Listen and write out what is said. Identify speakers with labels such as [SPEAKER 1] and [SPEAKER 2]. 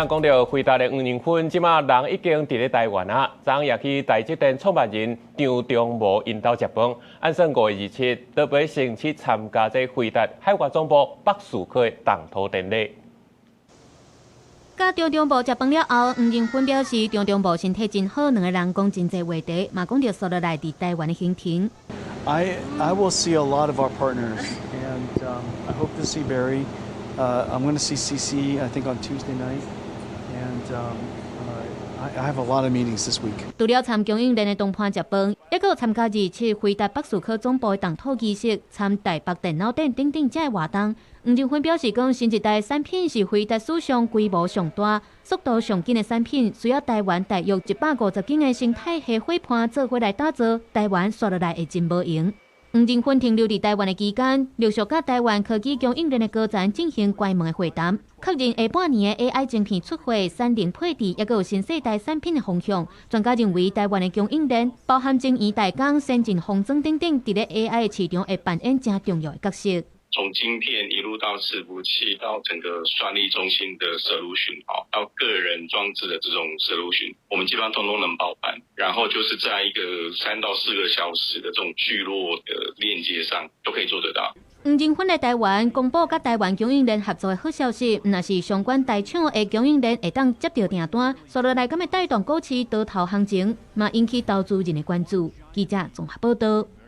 [SPEAKER 1] 講到回答的黃仁勳，即馬人已經佇咧台灣啊，昨也去台積電創辦人張忠謀因兜食飯，按算5月27，特別先去參加這回答海外總部北樹科的動土典禮。
[SPEAKER 2] 甲張忠謀食飯了後，黃仁勳表示張忠謀身體真好，兩個人講真濟話題，嘛講到所落來佇台灣的行程。
[SPEAKER 3] I will see a lot of our partners, and I hope to see Barry. I'm going to see CC, I think, on Tuesday night, and I have a lot of meetings this week.
[SPEAKER 2] 除了參供應鏈的同伴食飯，也閣有參加27回答北樹科總部的動土儀式，參台北電腦展等等這些活動。黃仁勳表示，講新一代產品是回答史上規模上大、速度上緊的產品，需要台灣大約150間的生態系夥伴做伙來打造，台灣刷落來會真無閒。黃仁勳停留佇台灣的期間，陸續甲台灣科技供應鏈的高層進行關門的會談，確認下半年的 AI 晶片出貨、產能配置，也閣有新世代產品的方向。專家認為，台灣的供應鏈包含晶圓代工、先進封裝等等，佇咧 AI 的市場會扮演真重要的角色。
[SPEAKER 4] 從晶片一路到伺服器，到整個算力中心的 solution， 到個人裝置的這種 solution， 我們基本上通通能包辦。然後就是在一個3到4個小時的這種聚落的鏈接上，都可以做得到。
[SPEAKER 2] 黃仁勳來台灣公布甲台灣供應鏈合作的好消息，若是相關大廠的供應鏈會當接到訂單，刷落來敢會帶動股市多頭行情，嘛引起投資人的關注。記者綜合報道。